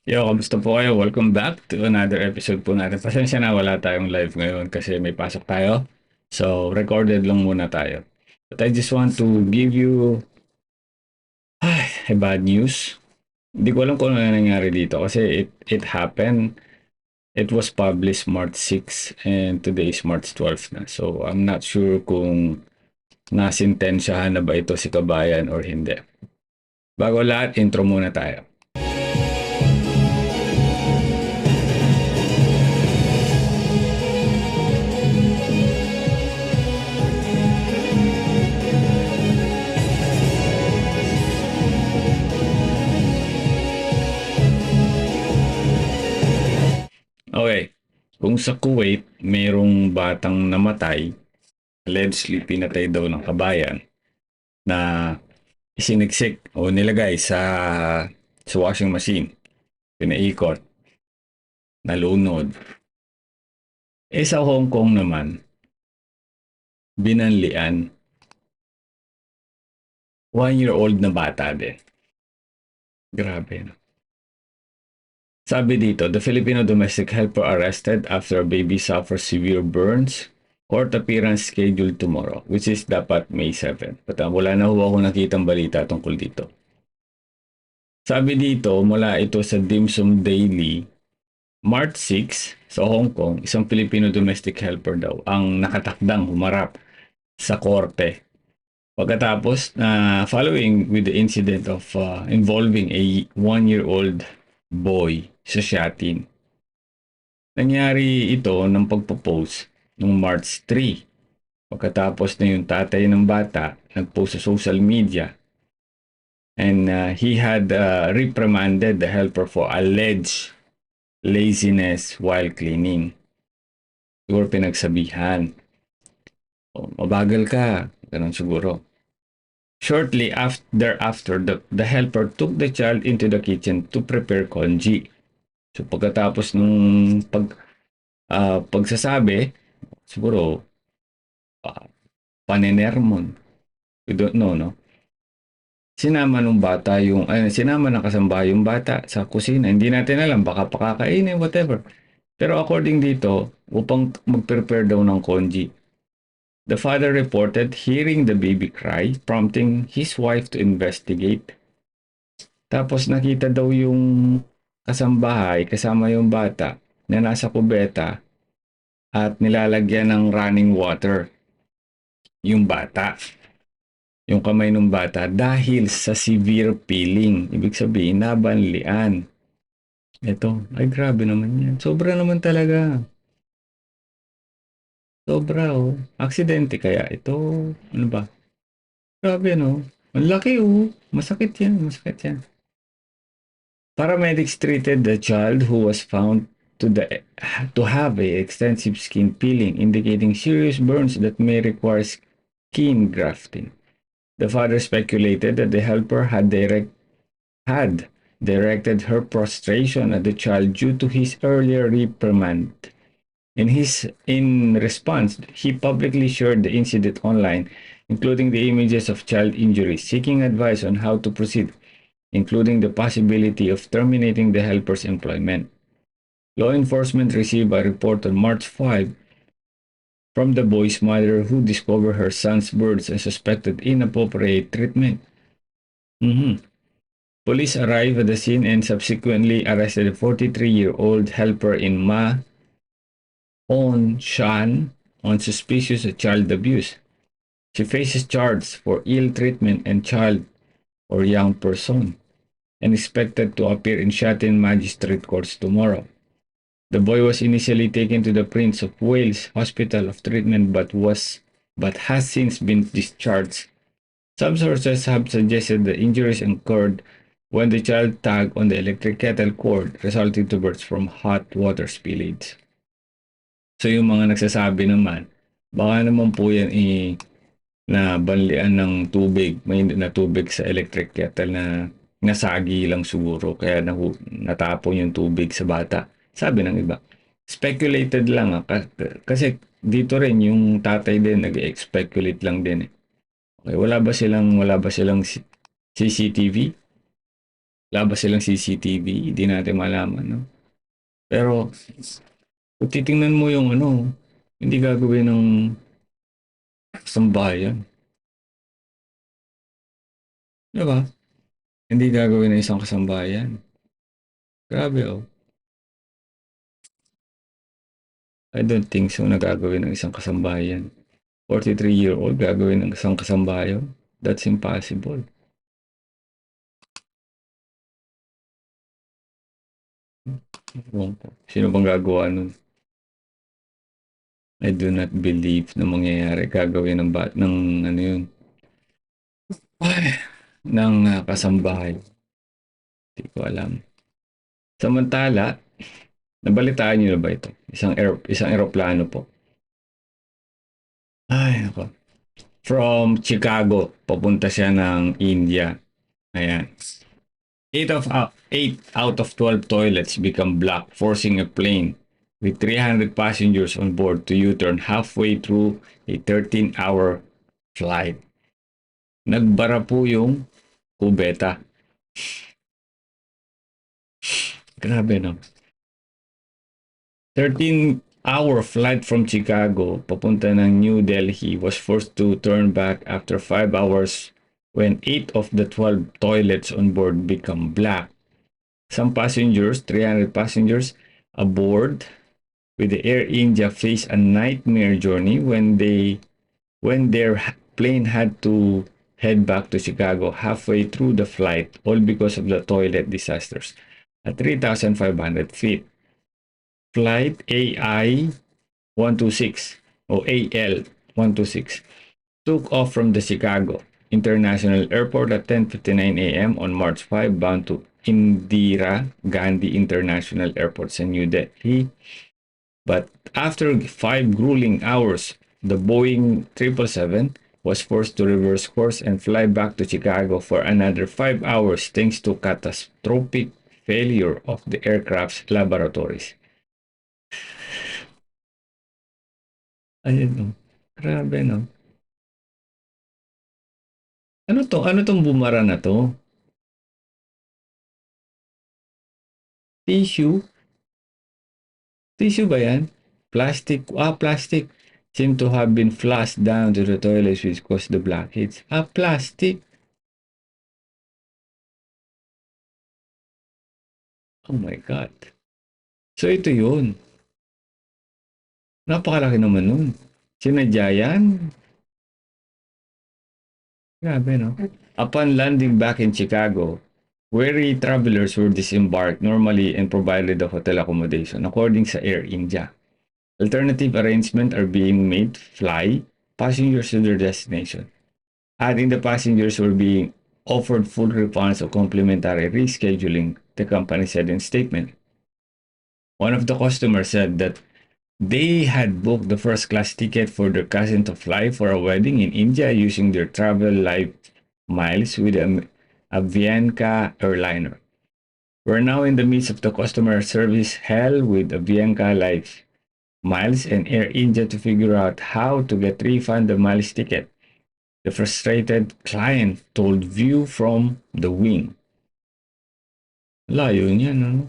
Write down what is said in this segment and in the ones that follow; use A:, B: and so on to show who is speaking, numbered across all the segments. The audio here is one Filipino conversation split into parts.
A: Yo, kamusta po kayo? Welcome back to another episode po natin. Pasensya na wala tayong live ngayon kasi may pasok tayo. So, recorded lang muna tayo. But I just want to give you a bad news. Hindi ko alam kung ano nangyari dito kasi it happened. It was published March 6 and today is March 12 na. So, I'm not sure kung nasintensyahan na ba ito si Kabayan or hindi. Bago lahat, intro muna tayo. Okay. Kung sa Kuwait, mayroong batang namatay, allegedly pinatay daw ng kabayan, na isiniksik o nilagay sa washing machine, pinaikot, nalunod. Sa Hong Kong naman, binanlian, 1-year-old na bata din. Grabe, no? Sabi dito, the Filipino domestic helper arrested after a baby suffers severe burns. Court appearance scheduled tomorrow, which is dapat May 7. But wala na ho ako nakitang balita tungkol dito. Sabi dito, mula ito sa Dim Sum Daily, March 6, sa Hong Kong, isang Filipino domestic helper daw ang nakatakdang humarap sa korte. Pagkatapos following with the incident of involving a 1-year-old boy sa Shatin. Nangyari ito ng pagpo-post noong March 3. Pagkatapos na yung tatay ng bata nag-post sa social media and he had reprimanded the helper for alleged laziness while cleaning. Siguro pinagsabihan. O, mabagal ka. Ganun siguro. Shortly after, the helper took the child into the kitchen to prepare congee. So pagkatapos nung pagsasabi, siguro panenermon. We don't know, no? Sinama ng kasambahay yung bata sa kusina. Hindi natin alam, baka pakakainin, whatever. Pero according dito, upang mag-prepare daw ng congee. The father reported hearing the baby cry, prompting his wife to investigate. Tapos nakita daw yung kasambahay kasama yung bata na nasa kubeta at nilalagyan ng running water yung bata. Yung kamay ng bata dahil sa severe peeling. Ibig sabihin, nabanlian. Ito, ay grabe naman yan. Sobra naman talaga. Sobra oh. Aksidente kaya ito. Ano ba? Grabe no. Ang laki oh. Masakit yan, masakit yan. Paramedics treated the child who was found to have a extensive skin peeling, indicating serious burns that may require skin grafting. The father speculated that the helper had directed her prostration at the child due to his earlier reprimand. In response, he publicly shared the incident online, including the images of child injuries, seeking advice on how to proceed, including the possibility of terminating the helper's employment. Law enforcement received a report on March 5 from the boy's mother who discovered her son's burns and suspected inappropriate treatment. Police arrived at the scene and subsequently arrested a 43-year-old helper in Ma On Shan on suspicious of child abuse. She faces charges for ill treatment and child or young person and expected to appear in Shatin Magistrate Courts tomorrow. The boy was initially taken to the Prince of Wales Hospital of Treatment but has since been discharged. Some sources have suggested the injuries occurred when the child tugged on the electric kettle cord, resulting to births from hot water spillage. So yung mga nagsasabi naman, baka naman po yan na banlian ng tubig, may na tubig sa electric kettle na nasagi lang siguro kaya natapon yung tubig sa bata. Sabi ng iba. Speculated lang kasi dito rin yung tatay din nag-speculate lang din eh. Okay, wala ba silang CCTV? Labas silang CCTV, hindi natin malaman, no? Pero, kung titingnan mo yung ano, hindi gagawin ng sambahayan. Di ba? Hindi gagawin ng isang kasambahayan. Grabe, oh. I don't think so na gagawin ng isang kasambahayan. 43-year-old gagawin ng isang kasambahayan? That's impossible. Ewan ko. Sino bang gagawa nun? I do not believe na mangyayari. Gagawin ng ano yun? Ay, ng kasambahay. Hindi ko alam. Samantala, nabalitaan niyo na ba ito? Isang eroplano po. Ay, ako. From Chicago, papunta siya ng India. Ayan. 8 out of 12 toilets become blocked, forcing a plane with 300 passengers on board to U-turn halfway through a 13-hour flight. Nagbara po yung kubeta. Grabe, no? 13-hour flight from Chicago papunta ng New Delhi was forced to turn back after 5 hours when 8 of the 12 toilets on board become black. Some passengers, 300 passengers aboard with the Air India faced a nightmare journey when their plane had to head back to Chicago halfway through the flight, all because of the toilet disasters at 3,500 feet. Flight AI 126 or AL 126 took off from the Chicago International Airport at 10:59 a.m. on March 5, bound to Indira Gandhi International Airport in New Delhi. But after 5 grueling hours, the Boeing 777 was forced to reverse course and fly back to Chicago for another 5 hours thanks to catastrophic failure of the aircraft's laboratories. Ayun, no. Grabe, no. Ano to? Ano tong bumara na to? Tissue? Tissue ba yan? Plastic? Plastic. Seem to have been flushed down to the toilets which caused the blockage. Plastic. Oh my God. So ito yun. Napakalaki naman nun. Sinadya yan? Grabe, no? Upon landing back in Chicago, weary travelers were disembarked normally and provided the hotel accommodation according sa Air India. Alternative arrangements are being made to fly passengers to their destination. Adding the passengers were being offered full refunds or complimentary rescheduling, the company said in a statement. One of the customers said that they had booked the first class ticket for their cousin to fly for a wedding in India using their travel life miles with Avianca airliner. We're now in the midst of the customer service hell with Avianca Life Miles and Air India to figure out how to get refund the miles ticket. The frustrated client told View from the wing. Layo niyan, ano?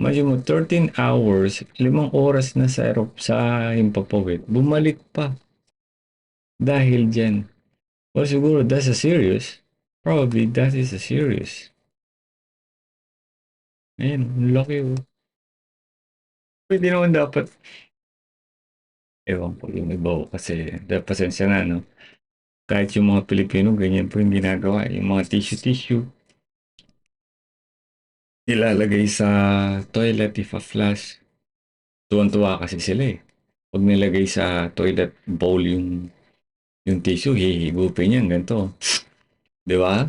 A: Imagine mo, 13 hours, 5 oras na sa Himpapawid. Bumalik pa. Dahil dyan. Well, siguro, that's a serious. Probably, that is a serious. Ayun, laki oh. Pwede naman dapat. Ewan ko yung iba oh, kasi, pasensya na, no? Kahit yung mga Pilipino, ganyan po yung ginagawa. Yung mga tissue-tissue, ilalagay sa toilet if a flush. Tuwan-tuwa kasi sila eh. Pag nilagay sa toilet bowl yung tissue, hihigupin niyan ganito. Di ba?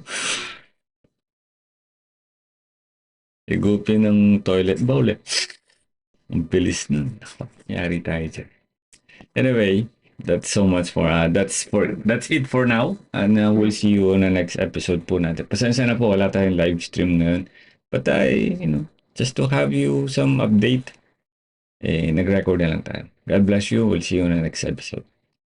A: Higupin ng toilet bowl eh. Ang bilis nun. Yari tayo dyan. Anyway, that's so much for that's it for now, and we'll see you on the next episode po natin. Pasensya na po, wala tayong live stream ngayon. But just to have you some update, nag-record na lang tayo. God bless you. We'll see you on the next episode.